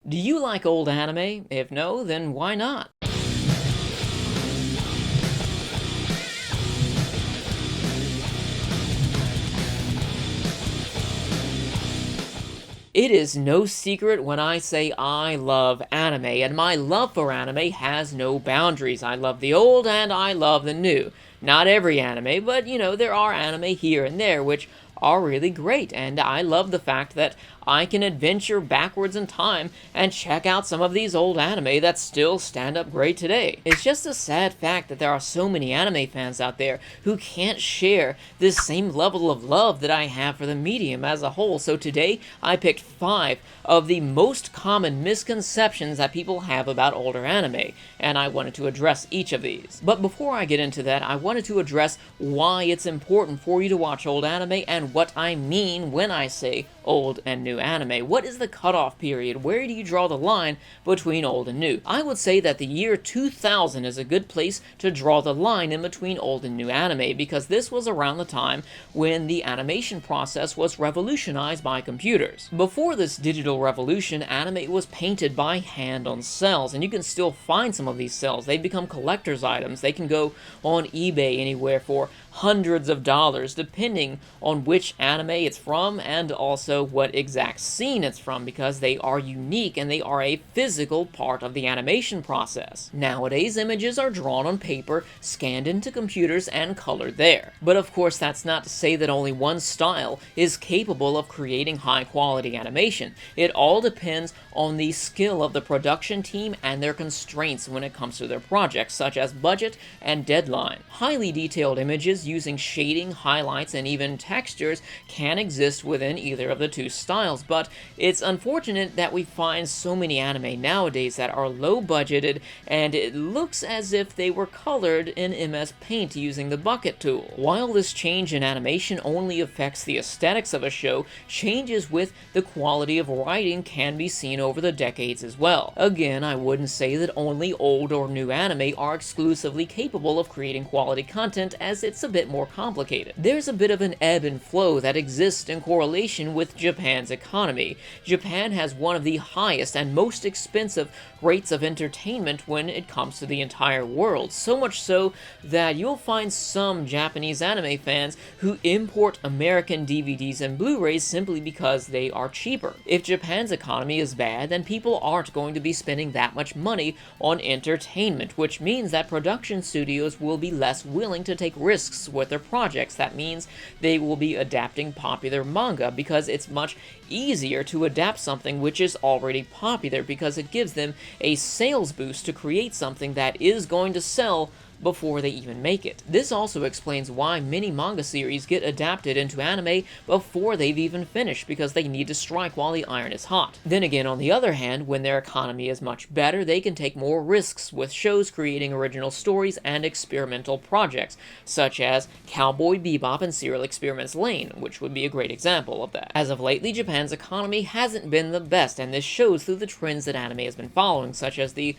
Do you like old anime? If no, then why not? It is no secret when I say I love anime, and my love for anime has no boundaries. I love the old and I love the new. Not every anime, but there are anime here and there which are really great, and I love the fact that I can adventure backwards in time and check out some of these old anime that still stand up great today. It's just a sad fact that there are so many anime fans out there who can't share this same level of love that I have for the medium as a whole. So today I picked 5 of the most common misconceptions that people have about older anime, and I wanted to address each of these. But before I get into that, I wanted to address why it's important for you to watch old anime and what I mean when I say old and new anime. What is the cutoff period? Where do you draw the line between old and new? I would say that the year 2000 is a good place to draw the line in between old and new anime, because this was around the time when the animation process was revolutionized by computers. Before this digital revolution, anime was painted by hand on cells, and you can still find some of these cells. They become collector's items. They can go on eBay anywhere for hundreds of dollars, depending on which anime it's from and also what exact scene it's from, because they are unique and they are a physical part of the animation process. Nowadays, images are drawn on paper, scanned into computers, and colored there. But of course, that's not to say that only one style is capable of creating high-quality animation. It all depends on the skill of the production team and their constraints when it comes to their projects, such as budget and deadline. Highly detailed images using shading, highlights, and even textures can exist within either of the two styles, but it's unfortunate that we find so many anime nowadays that are low budgeted and it looks as if they were colored in MS Paint using the bucket tool. While this change in animation only affects the aesthetics of a show, changes with the quality of writing can be seen over the decades as well. Again, I wouldn't say that only old or new anime are exclusively capable of creating quality content, as it's a bit more complicated. There's a bit of an ebb and flow that exists in correlation with Japan's economy. Japan has one of the highest and most expensive rates of entertainment when it comes to the entire world, so much so that you'll find some Japanese anime fans who import American DVDs and Blu-rays simply because they are cheaper. If Japan's economy is bad, then people aren't going to be spending that much money on entertainment, which means that production studios will be less willing to take risks with their projects. That means they will be adapting popular manga, because it's much easier to adapt something which is already popular, because it gives them a sales boost to create something that is going to sell before they even make it. This also explains why many manga series get adapted into anime before they've even finished, because they need to strike while the iron is hot. Then again, on the other hand, when their economy is much better, they can take more risks with shows creating original stories and experimental projects, such as Cowboy Bebop and Serial Experiments Lain, which would be a great example of that. As of lately, Japan's economy hasn't been the best, and this shows through the trends that anime has been following, such as the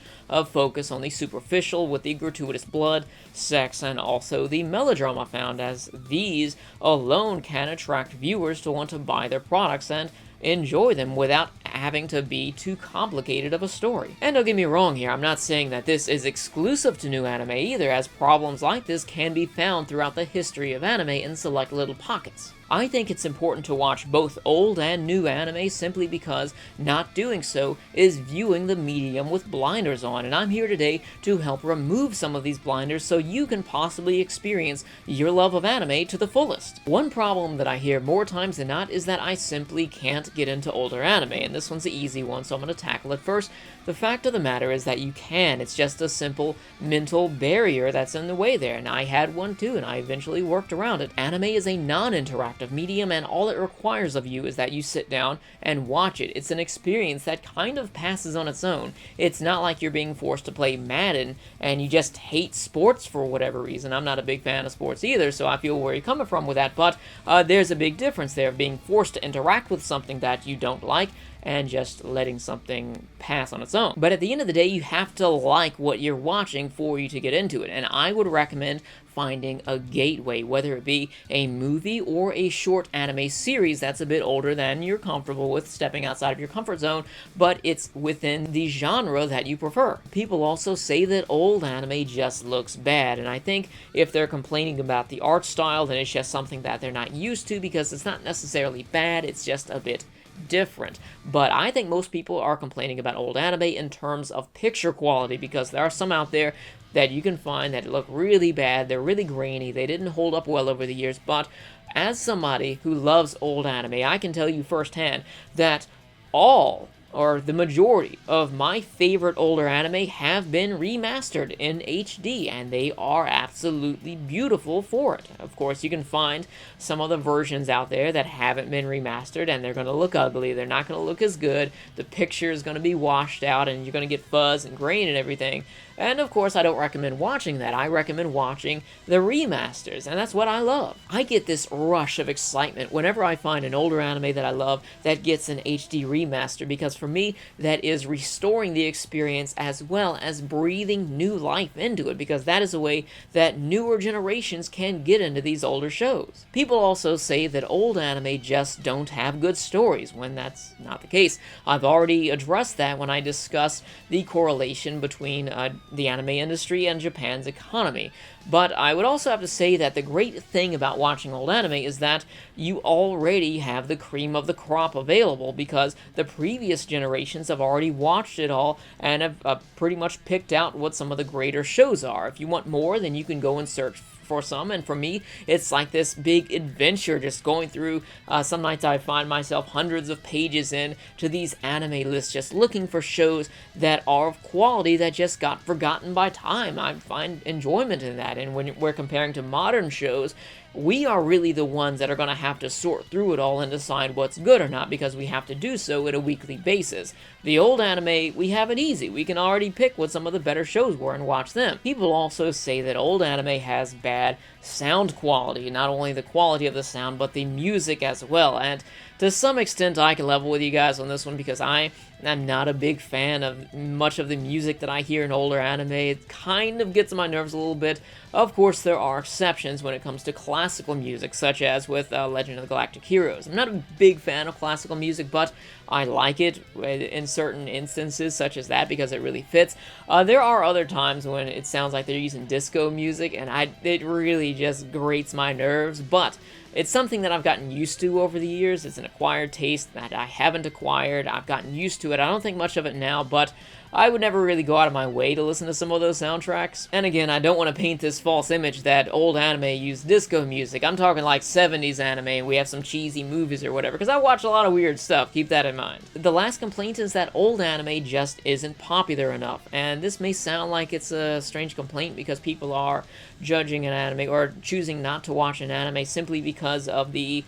focus on the superficial with the gratuitous blood, sex, and also the melodrama found, as these alone can attract viewers to want to buy their products and enjoy them without having to be too complicated of a story. And don't get me wrong here, I'm not saying that this is exclusive to new anime either, as problems like this can be found throughout the history of anime in select little pockets. I think it's important to watch both old and new anime simply because not doing so is viewing the medium with blinders on, and I'm here today to help remove some of these blinders so you can possibly experience your love of anime to the fullest. One problem that I hear more times than not is that I simply can't get into older anime, and this one's the easy one, so I'm going to tackle it first. The fact of the matter is that you can. It's just a simple mental barrier that's in the way there, and I had one too, and I eventually worked around it. Anime is a non-interactive medium, and all it requires of you is that you sit down and watch it. It's an experience that kind of passes on its own. It's not like you're being forced to play Madden and you just hate sports for whatever reason. I'm not a big fan of sports either, so I feel where you're coming from with that, but there's a big difference there of being forced to interact with something that you don't like and just letting something pass on its own. But at the end of the day, you have to like what you're watching for you to get into it, and I would recommend finding a gateway, whether it be a movie or a short anime series that's a bit older than you're comfortable with, stepping outside of your comfort zone, but it's within the genre that you prefer. People also say that old anime just looks bad, and I think if they're complaining about the art style, then it's just something that they're not used to, because it's not necessarily bad, it's just a bit different. But I think most people are complaining about old anime in terms of picture quality, because there are some out there that you can find that look really bad, they're really grainy, they didn't hold up well over the years. But as somebody who loves old anime, I can tell you firsthand that all, or the majority, of my favorite older anime have been remastered in HD, and they are absolutely beautiful for it. Of course, you can find some of the versions out there that haven't been remastered, and they're going to look ugly, they're not going to look as good, the picture is going to be washed out, and you're going to get fuzz and grain and everything. And of course, I don't recommend watching that. I recommend watching the remasters, and that's what I love. I get this rush of excitement whenever I find an older anime that I love that gets an HD remaster, because for me, that is restoring the experience as well as breathing new life into it, because that is a way that newer generations can get into these older shows. People also say that old anime just don't have good stories, when that's not the case. I've already addressed that when I discussed the correlation between the anime industry and Japan's economy. But I would also have to say that the great thing about watching old anime is that you already have the cream of the crop available, because the previous generations have already watched it all and have pretty much picked out what some of the greater shows are. If you want more, then you can go and search for some, and for me, it's like this big adventure just going through. Some nights I find myself hundreds of pages in to these anime lists, just looking for shows that are of quality that just got forgotten by time. I find enjoyment in that, and when we're comparing to modern shows, we are really the ones that are going to have to sort through it all and decide what's good or not, because we have to do so on a weekly basis. The old anime, we have it easy. We can already pick what some of the better shows were and watch them. People also say that old anime has bad sound quality, not only the quality of the sound, but the music as well, and to some extent I can level with you guys on this one, because I am not a big fan of much of the music that I hear in older anime. It kind of gets on my nerves a little bit. Of course, there are exceptions when it comes to classical music, such as with Legend of the Galactic Heroes. I'm not a big fan of classical music, but I like it in certain instances, such as that, because it really fits. There are other times when it sounds like they're using disco music, and it really just grates my nerves, but it's something that I've gotten used to over the years. It's an acquired taste that I haven't acquired. I've gotten used to it. I don't think much of it now, but I would never really go out of my way to listen to some of those soundtracks. And again, I don't want to paint this false image that old anime use disco music. I'm talking like 70s anime, and we have some cheesy movies or whatever, because I watch a lot of weird stuff. Keep that in mind. The last complaint is that old anime just isn't popular enough, and this may sound like it's a strange complaint because people are judging an anime or choosing not to watch an anime simply because of the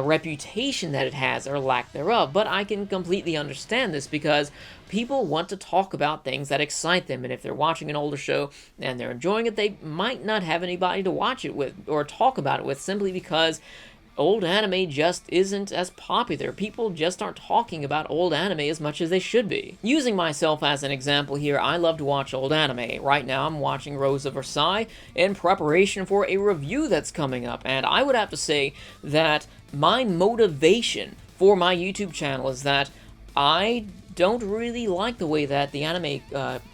reputation that it has, or lack thereof. But I can completely understand this, because people want to talk about things that excite them, and if they're watching an older show and they're enjoying it, they might not have anybody to watch it with or talk about it with, simply because old anime just isn't as popular. People just aren't talking about old anime as much as they should be. Using myself as an example here, I love to watch old anime. Right now I'm watching Rose of Versailles in preparation for a review that's coming up, and I would have to say that my motivation for my YouTube channel is that I don't really like the way that the anime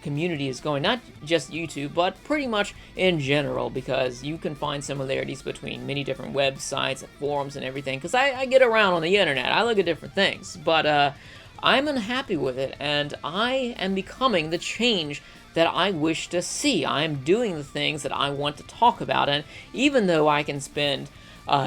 community is going, not just YouTube, but pretty much in general, because you can find similarities between many different websites and forums and everything, because I get around on the internet, I look at different things, but I'm unhappy with it, and I am becoming the change that I wish to see. I am doing the things that I want to talk about, and even though I can spend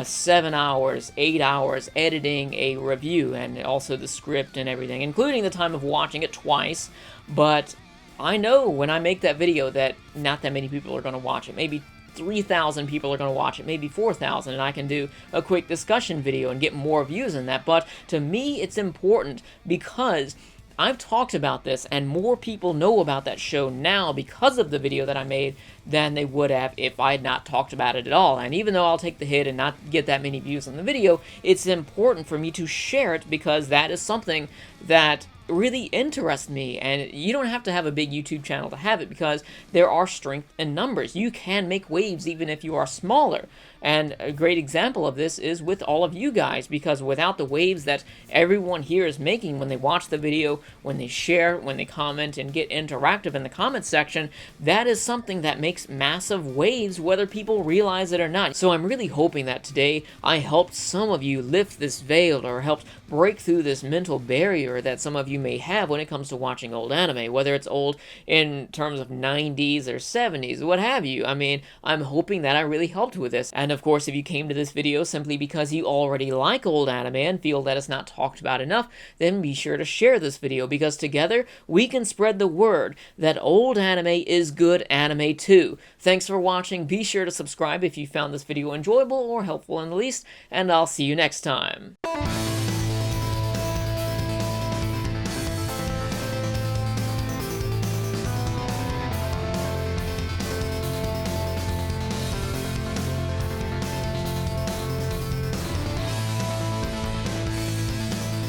7 hours, 8 hours editing a review, and also the script and everything, including the time of watching it twice, but I know when I make that video that not that many people are going to watch it. Maybe 3,000 people are going to watch it, maybe 4,000, and I can do a quick discussion video and get more views in that. But to me, it's important because I've talked about this, and more people know about that show now because of the video that I made than they would have if I had not talked about it at all. And even though I'll take the hit and not get that many views on the video, it's important for me to share it because that is something that really interests me. And you don't have to have a big YouTube channel to have it, because there are strength in numbers. You can make waves even if you are smaller. And a great example of this is with all of you guys, because without the waves that everyone here is making when they watch the video, when they share, when they comment and get interactive in the comment section, that is something that makes massive waves whether people realize it or not. So I'm really hoping that today I helped some of you lift this veil, or helped break through this mental barrier that some of you may have when it comes to watching old anime, whether it's old in terms of 90s or 70s, what have you. I mean, I'm hoping that I really helped with this. And of course, if you came to this video simply because you already like old anime and feel that it's not talked about enough, then be sure to share this video, because together we can spread the word that old anime is good anime too. Thanks for watching. Be sure to subscribe if you found this video enjoyable or helpful in the least, and I'll see you next time.